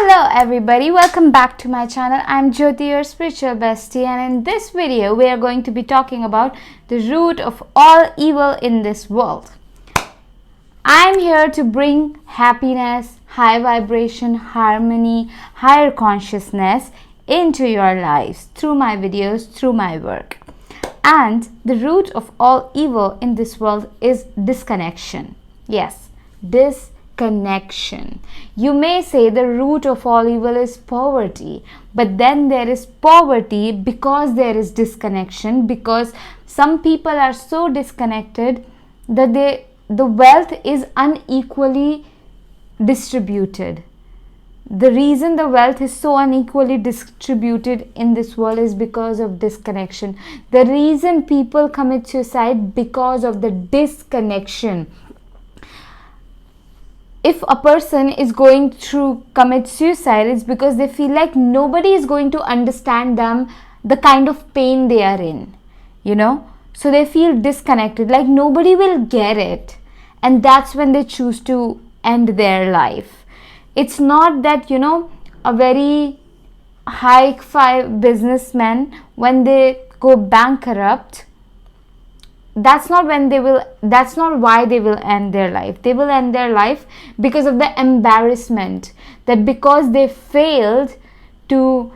Hello everybody, welcome back to my channel. I'm Jyoti, your spiritual bestie, and in this video we are going to be talking about the root of all evil in this world. I'm here to bring happiness, high vibration, harmony, higher consciousness into your lives through my videos, through my work. And the root of all evil in this world is disconnection. Yes, disconnection. You may say the root of all evil is poverty, but then there is poverty because there is disconnection, because some people are so disconnected that the wealth is unequally distributed. The reason the wealth is so unequally distributed in this world is because of disconnection. The reason people commit suicide because of the disconnection. If a person is going to commit suicide, it's because they feel like nobody is going to understand them, the kind of pain they are in, So they feel disconnected, like nobody will get it. And that's when they choose to end their life. It's not that, a very high-fi businessman, when they go bankrupt, that's not why they will end their life. They will end their life because of the embarrassment, that because they failed to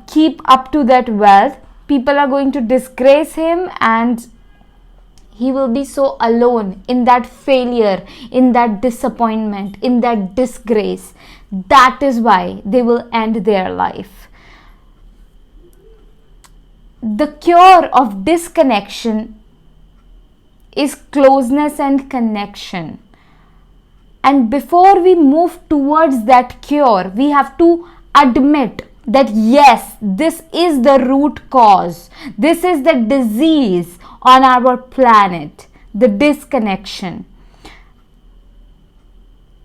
keep up to that wealth, people are going to disgrace him and he will be so alone in that failure, in that disappointment, in that disgrace. That is why they will end their life. The cure of disconnection is closeness and connection. And before we move towards that cure, we have to admit that yes, this is the root cause. This is the disease on our planet, the disconnection.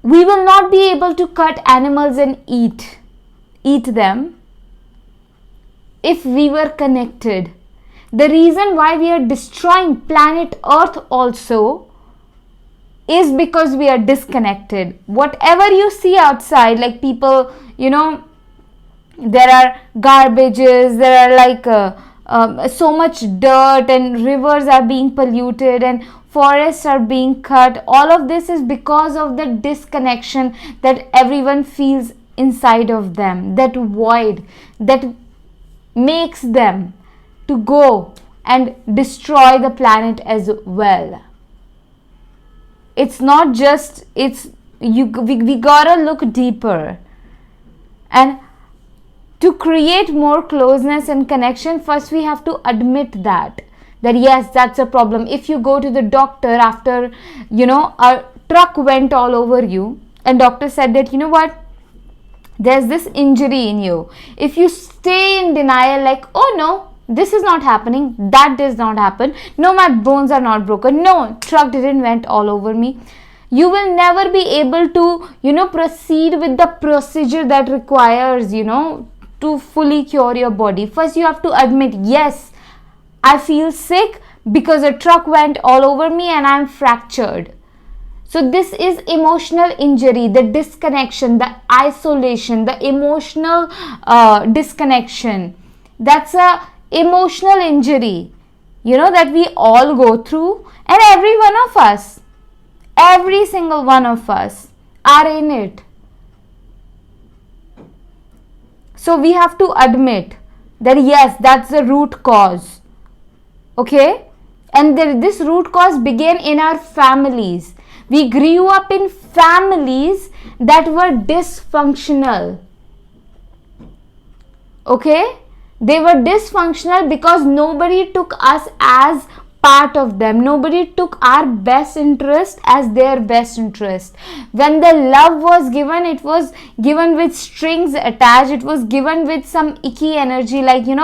We will not be able to cut animals and eat them if we were connected. The reason why we are destroying planet Earth also is because we are disconnected. Whatever you see outside, like people, there are garbages, there are so much dirt, and rivers are being polluted and forests are being cut. All of this is because of the disconnection that everyone feels inside of them, that void that makes them to go and destroy the planet as well. It's not just, we gotta look deeper. And to create more closeness and connection, first we have to admit that yes, that's a problem. If you go to the doctor after, a truck went all over you, and doctor said that, what, there's this injury in you. If you stay in denial, like, oh no, this is not happening, that does not happen, no, my bones are not broken, no, truck didn't went all over me, you will never be able to, proceed with the procedure that requires, to fully cure your body. First you have to admit, yes, I feel sick because a truck went all over me and I'm fractured. So this is emotional injury, the disconnection, the isolation, the emotional disconnection. That's a emotional injury, that we all go through, and every one of us, every single one of us are in it. So we have to admit that yes, that's the root cause. Okay? And this root cause began in our families. We grew up in families that were dysfunctional. Okay? They were dysfunctional because nobody took us as part of them. Nobody took our best interest as their best interest. When the love was given, it was given with strings attached. It was given with some icky energy, like, it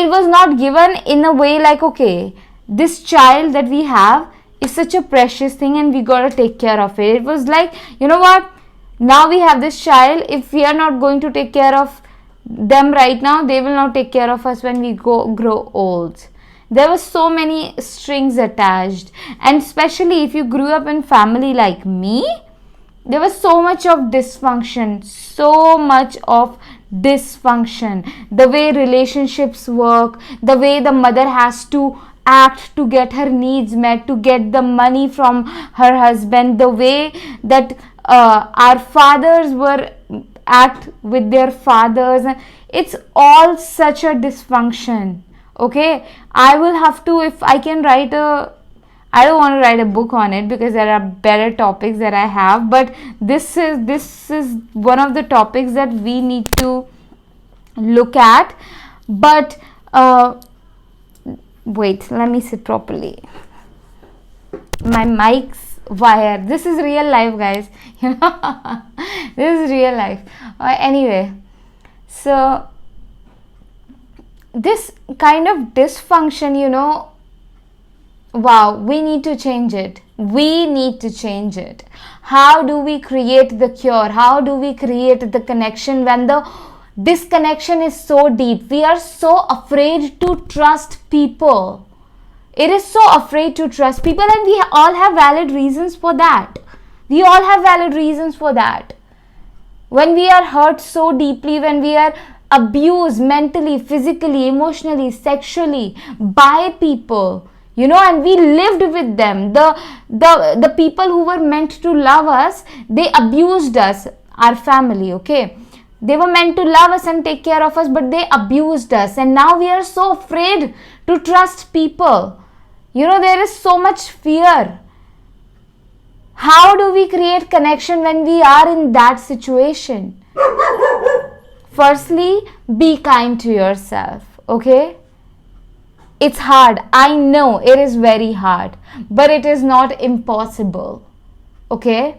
was not given in a way like, okay, this child that we have is such a precious thing and we gotta take care of it. It was like, what, now we have this child, if we are not going to take care of them right now, they will not take care of us when we grow old. There were so many strings attached, and especially if you grew up in family like me, There was so much of dysfunction, the way relationships work, the way the mother has to act to get her needs met, to get the money from her husband, the way that our fathers were act with their fathers. It's all such a dysfunction. Okay, I will have to, if I can write I don't want to write a book on it because there are better topics that I have, but this is one of the topics that we need to look at. But wait, let me sit properly. My mic's wire. This is real life, guys. This is real life. Anyway, so this kind of dysfunction, wow, we need to change it. How do we create the cure? How do we create the connection when the disconnection is so deep? We are so afraid to trust people. It is so afraid to trust people, and we all have valid reasons for that. When we are hurt so deeply, when we are abused mentally, physically, emotionally, sexually by people, and we lived with them, the people who were meant to love us, they abused us, our family. Okay, they were meant to love us and take care of us, but they abused us, and now we are so afraid to trust people. There is so much fear. How do we create connection when we are in that situation? Firstly, be kind to yourself. Okay, it's hard. I know it is very hard, but it is not impossible. Okay,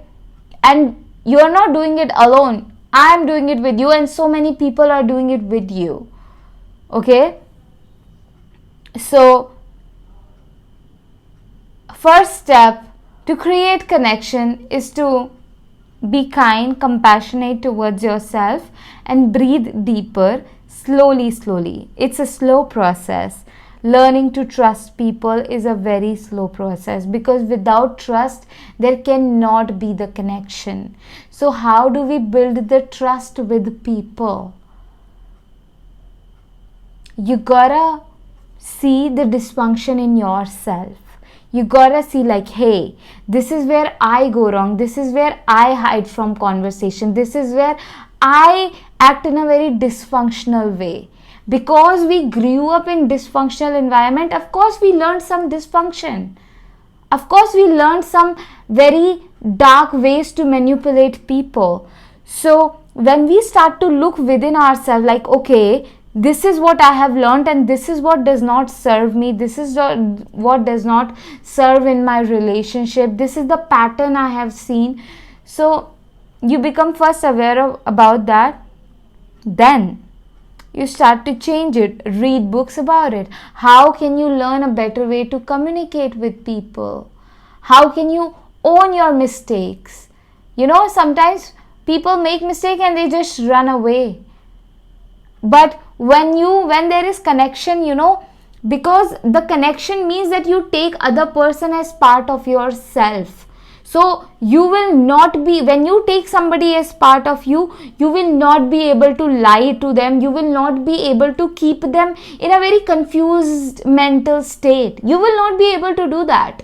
and you are not doing it alone. I am doing it with you, and so many people are doing it with you. Okay, so first step to create connection is to be kind, compassionate towards yourself, and breathe deeper, slowly. It's a slow process. Learning to trust people is a very slow process, because without trust, there cannot be the connection. So how do we build the trust with people? You gotta see the dysfunction in yourself. You gotta see, like, hey, this is where I go wrong. This is where I hide from conversation. This is where I act in a very dysfunctional way. Because we grew up in dysfunctional environment, of course we learned some dysfunction. Of course we learned some very dark ways to manipulate people. So when we start to look within ourselves, like, okay, this is what I have learned, and this is what does not serve me. This is what does not serve in my relationship. This is the pattern I have seen. So you become first aware about that. Then you start to change it. Read books about it. How can you learn a better way to communicate with people? How can you own your mistakes? Sometimes people make mistakes and they just run away. But when there is connection, because the connection means that you take other person as part of yourself. So you will not be, when you take somebody as part of you, you will not be able to lie to them. You will not be able to keep them in a very confused mental state. You will not be able to do that.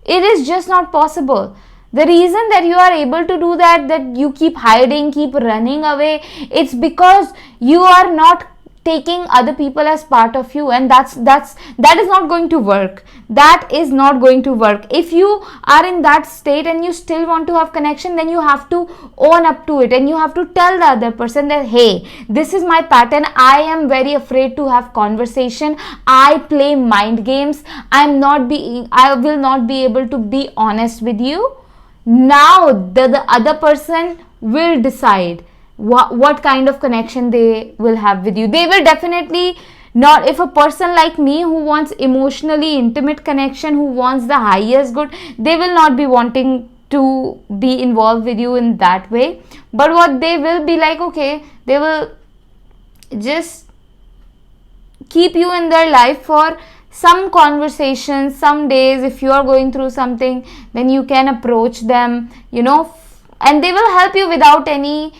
It is just not possible. The reason that you are able to do that you keep hiding, keep running away, it's because you are not taking other people as part of you, and that is not going to work. That is not going to work. If you are in that state and you still want to have connection, then you have to own up to it, and you have to tell the other person that, hey, this is my pattern. I am very afraid to have conversation. I play mind games. I will not be able to be honest with you. Now the other person will decide what kind of connection they will have with you. They will definitely not, if a person like me who wants emotionally intimate connection, who wants the highest good, they will not be wanting to be involved with you in that way. But what they will be like, okay, they will just keep you in their life for some conversations, some days. If you are going through something, then you can approach them, and they will help you without any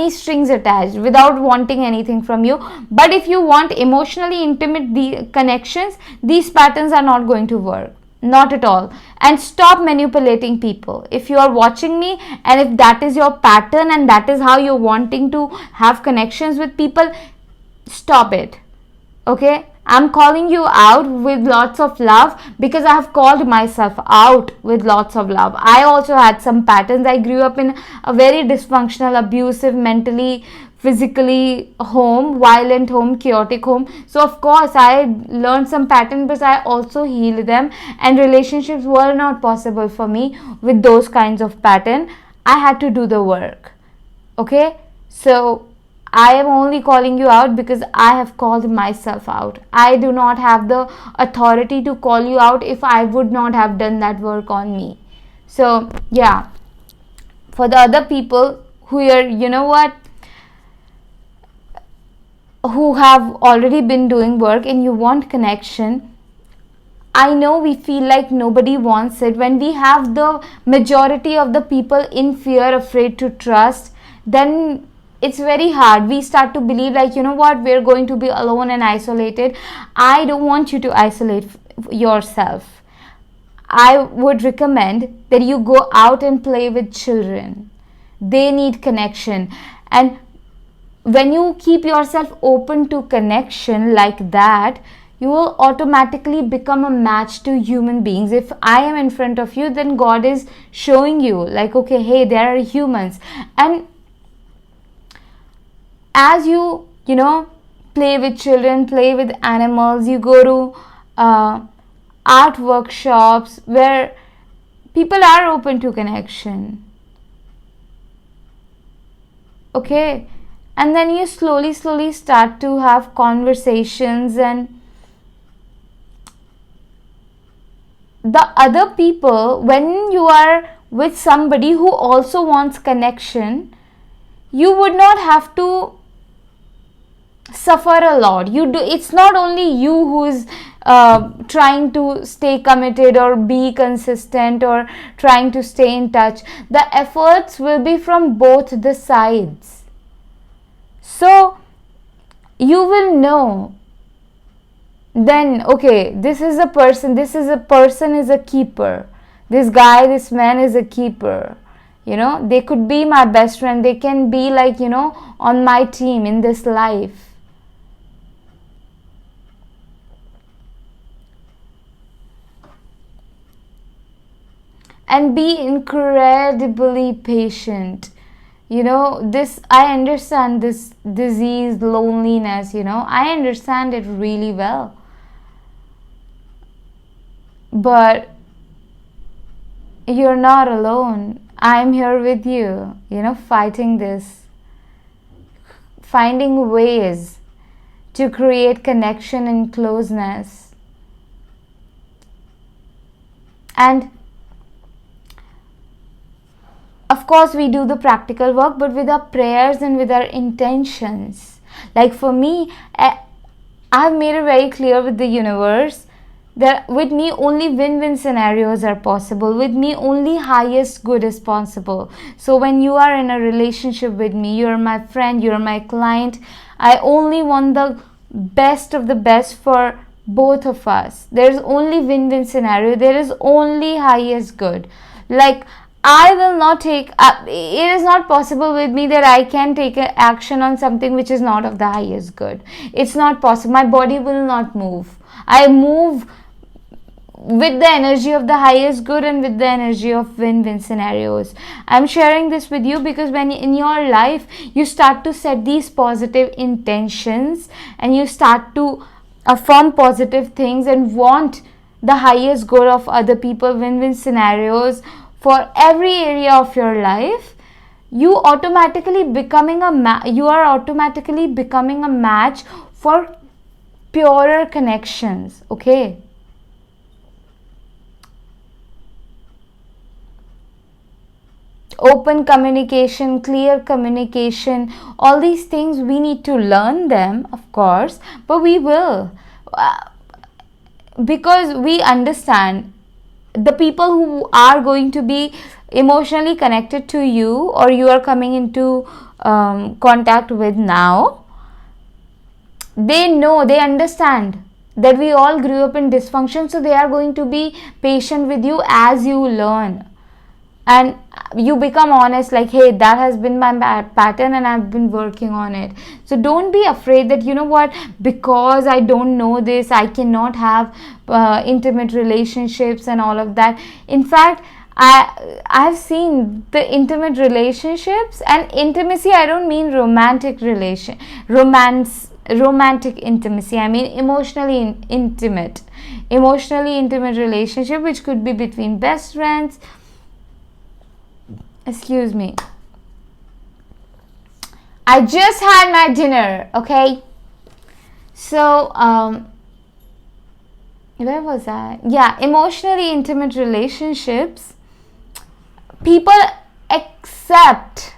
strings attached, without wanting anything from you. But if you want emotionally intimate connections, these patterns are not going to work, not at all. And stop manipulating people. If you are watching me and if that is your pattern and that is how you're wanting to have connections with people, stop it. Okay, I'm calling you out with lots of love, because I have called myself out with lots of love. I also had some patterns. I grew up in a very dysfunctional, abusive, mentally, physically home, violent home, chaotic home. So of course I learned some patterns, but I also healed them, and relationships were not possible for me with those kinds of pattern. I had to do the work. Okay, so I am only calling you out because I have called myself out. I do not have the authority to call you out if I would not have done that work on me. So yeah, for the other people who are, you know what, who have already been doing work and you want connection, I know we feel like nobody wants it. When we have the majority of the people in fear, afraid to trust, then it's very hard. We start to believe like, you know what, we're going to be alone and isolated. I don't want you to isolate yourself. I would recommend that you go out and play with children. They need connection. And when you keep yourself open to connection like that, you will automatically become a match to human beings. If I am in front of you, then God is showing you like, okay, hey, there are humans. And as you play with children, play with animals, you go to art workshops where people are open to connection. Okay, and then you slowly start to have conversations, and the other people, when you are with somebody who also wants connection, you would not have to suffer a lot. It's not only you who is trying to stay committed or be consistent or trying to stay in touch. The efforts will be from both the sides. So you will know then, okay, this is a person is a keeper. This guy, this man is a keeper. They could be my best friend. They can be like, on my team in this life. And be incredibly patient. I understand this disease, loneliness, I understand it really well. But you're not alone. I'm here with you, fighting this, finding ways to create connection and closeness. And of course, we do the practical work, but with our prayers and with our intentions. Like for me, I've made it very clear with the universe that with me only win-win scenarios are possible. With me only highest good is possible. So when you are in a relationship with me, you're my friend, you're my client, I only want the best of the best for both of us. There's only win-win scenario. There is only highest good. Like, I will not take, it is not possible with me that I can take action on something which is not of the highest good. It's not possible. My body will not move. I move with the energy of the highest good and with the energy of win-win scenarios. I'm sharing this with you because when in your life you start to set these positive intentions and you start to affirm positive things and want the highest good of other people, win-win scenarios for every area of your life, you are automatically becoming a match for purer connections. Okay, open communication, clear communication, all these things we need to learn them, of course, but we will, because we understand the people who are going to be emotionally connected to you, or you are coming into contact with now, they know, they understand that we all grew up in dysfunction, so they are going to be patient with you as you learn and you become honest, like, hey, that has been my pattern and I've been working on it. So don't be afraid that, you know what, because I don't know this, I cannot have intimate relationships and all of that. In fact, I've seen the intimate relationships, and intimacy, I don't mean romantic intimacy, I mean emotionally intimate relationship, which could be between best friends. Excuse me, I just had my dinner, okay? So where was I? Yeah, emotionally intimate relationships, people accept,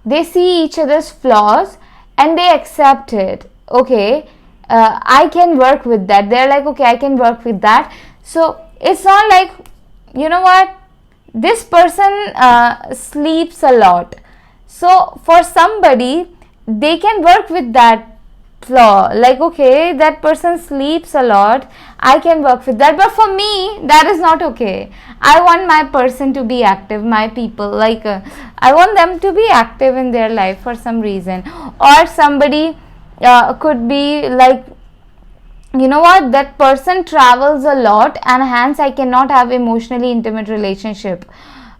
they see each other's flaws and they accept it. Okay, I can work with that. They're like, okay, I can work with that. So it's not like, you know what, this person sleeps a lot. So for somebody, they can work with that flaw, like, okay, that person sleeps a lot, I can work with that. But for me, that is not okay. I want my person to be active, my people, like I want them to be active in their life for some reason. Or somebody could be like, you know what, that person travels a lot and hence I cannot have emotionally intimate relationship.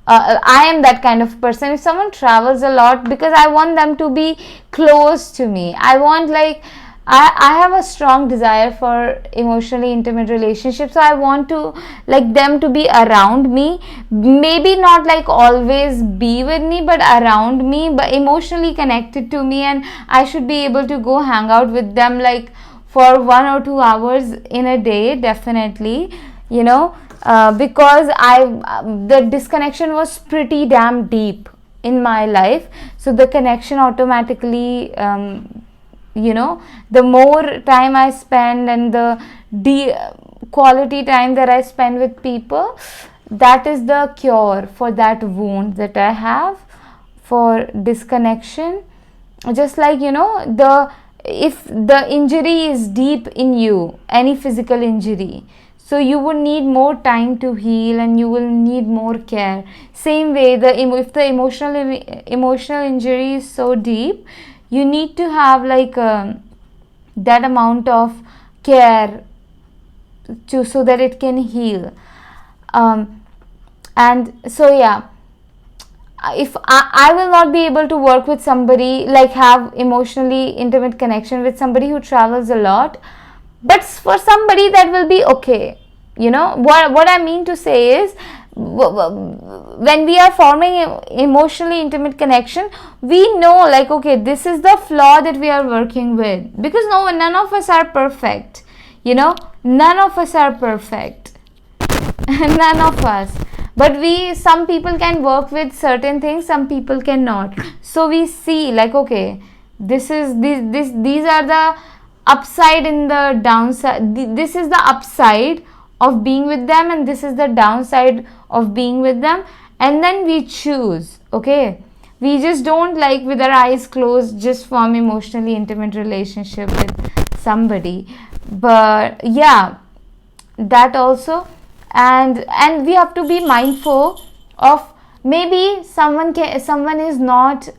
I am that kind of person. If someone travels a lot, because I want them to be close to me, I want, like, I have a strong desire for emotionally intimate relationships, so I want to, like, them to be around me, maybe not like always be with me, but around me, but emotionally connected to me, and I should be able to go hang out with them like for 1 or 2 hours in a day, definitely, you know. Because the disconnection was pretty damn deep in my life, so the connection automatically, you know, the more time I spend and the quality time that I spend with people, that is the cure for that wound that I have for disconnection. Just like, you know, if the injury is deep in you, any physical injury, so you would need more time to heal and you will need more care. Same way, if the emotional injury is so deep, you need to have like that amount of care so that it can heal. And so yeah, if I will not be able to work with somebody, like have emotionally intimate connection with somebody who travels a lot, but for somebody that will be okay. You know what I mean to say is, when we are forming emotionally intimate connection, we know, like, okay, this is the flaw that we are working with, because none of us are perfect, you know, none of us are perfect. None of us. But some people can work with certain things, some people cannot. So we see, like, okay, these are the upside and the downside. This is the upside of being with them, and this is the downside of being with them, and then we choose. Okay, we just don't, like, with our eyes closed, just form emotionally intimate relationship with somebody. But yeah, that also. And we have to be mindful of, maybe someone is not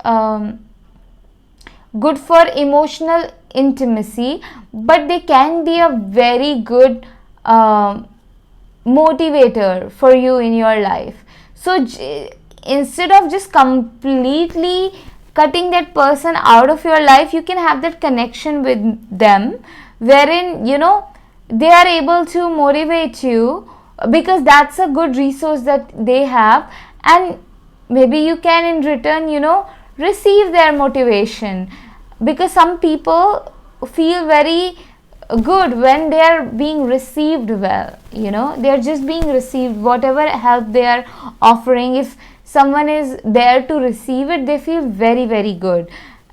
good for emotional intimacy, but they can be a very good motivator for you in your life. So instead of just completely cutting that person out of your life, you can have that connection with them, wherein, you know, they are able to motivate you, because that's a good resource that they have, and maybe you can in return, you know, receive their motivation, because some people feel very good when they are being received well, you know, they are just being received, whatever help they are offering, if someone is there to receive it, they feel very, very good.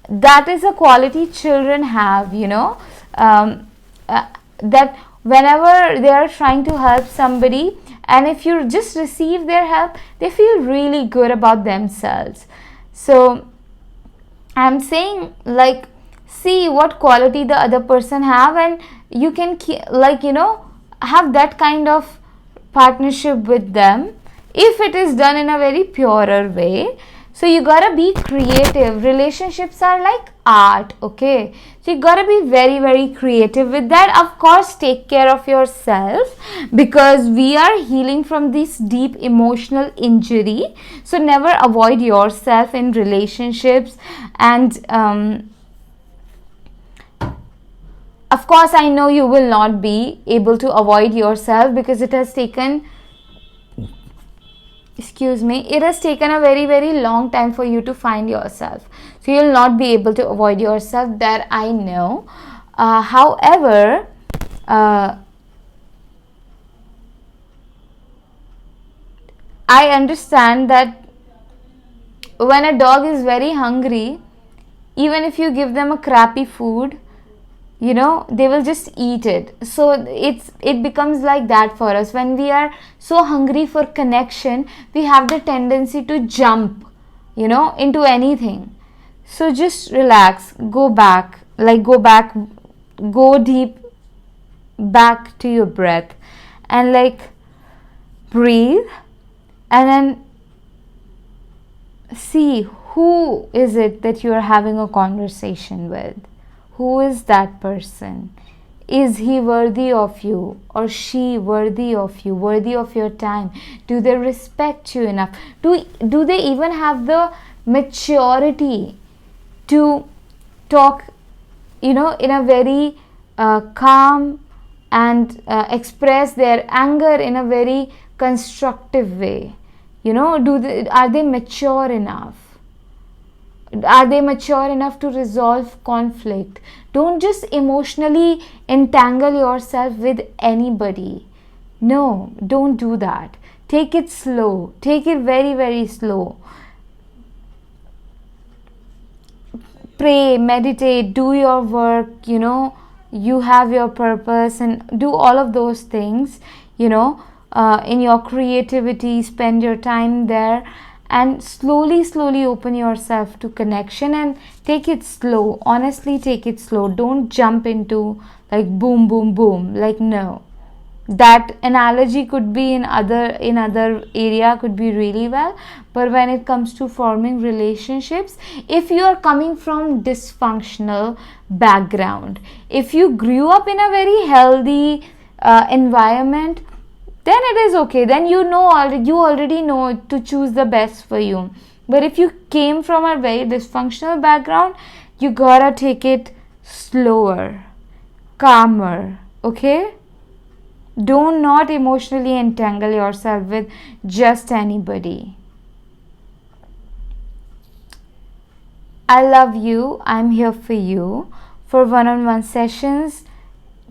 That is a quality children have, you know, that whenever they are trying to help somebody and if you just receive their help, they feel really good about themselves. So I'm saying, like, see what quality the other person have, and you can have that kind of partnership with them if it is done in a very purer way. So you gotta be creative. Relationships are like art, okay? So you gotta be very, very creative with that. Of course, take care of yourself, because we are healing from this deep emotional injury. So never avoid yourself in relationships. And of course, I know you will not be able to avoid yourself, because it has taken a very, very long time for you to find yourself. So you'll not be able to avoid yourself, that I know. However, I understand that when a dog is very hungry, even if you give them a crappy food, they will just eat it. So it becomes like that for us. When we are so hungry for connection, we have the tendency to jump into anything. So just relax, go deep back to your breath, and breathe, and then see who is it that you are having a conversation with. Who is that person? Is he worthy of you, or she worthy of you, worthy of your time? Do they respect you enough? Do they even have the maturity to talk, in a very calm, and express their anger in a very constructive way? Are they mature enough? Are they mature enough to resolve conflict? Don't just emotionally entangle yourself with anybody. No, don't do that. Take it slow. Take it very, very slow. Pray, meditate, do your work, you have your purpose, and do all of those things, in your creativity. Spend your time there. And slowly open yourself to connection, and take it slow. Honestly, take it slow. Don't jump into boom, boom, boom. No. That analogy could be in other area, could be really well. But when it comes to forming relationships, if you are coming from dysfunctional background, if you grew up in a very healthy environment, then it is okay. Then you already know to choose the best for you. But if you came from a very dysfunctional background, you gotta take it slower, calmer, okay? Do not emotionally entangle yourself with just anybody. I love you. I'm here for you. For one-on-one sessions,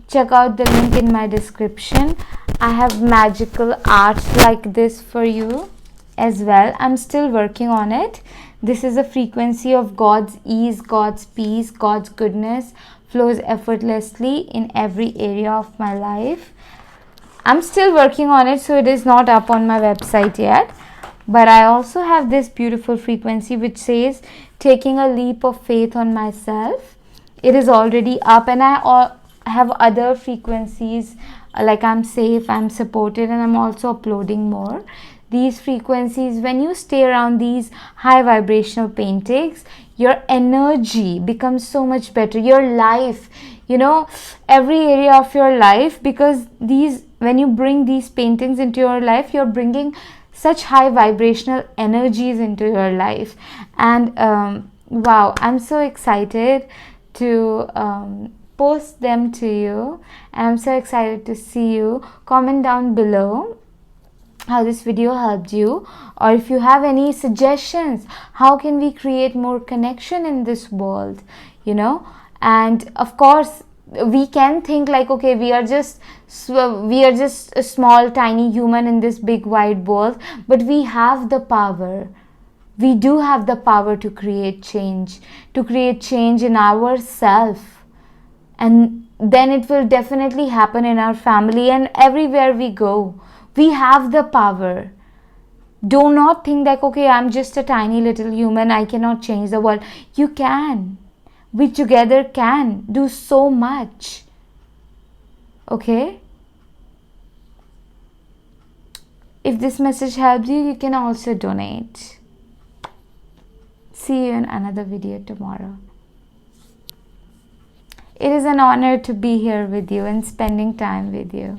check out the link in my description. I have magical arts like this for you as well. I'm still working on it. This is a frequency of God's ease, God's peace, God's goodness flows effortlessly in every area of my life. I'm still working on it, so it is not up on my website yet. But I also have this beautiful frequency which says taking a leap of faith on myself. It is already up, and I have other frequencies like I'm safe, I'm supported, and I'm also uploading more. These frequencies, when you stay around these high vibrational paintings, your energy becomes so much better. Your life, every area of your life, because when you bring these paintings into your life, you're bringing such high vibrational energies into your life. And wow, I'm so excited to post them to you. I'm so excited to see you. Comment down below how this video helped you, or if you have any suggestions, how can we create more connection in this world, and of course we can think okay, we are just a small tiny human in this big wide world, but we have the power. We do have the power to create change in ourselves, and then it will definitely happen in our family and everywhere we go. We have the power. Do not think that, okay, I'm just a tiny little human, I cannot change the world. You can. We together can do so much. Okay? If this message helped you, you can also donate. See you in another video tomorrow. It is an honor to be here with you and spending time with you.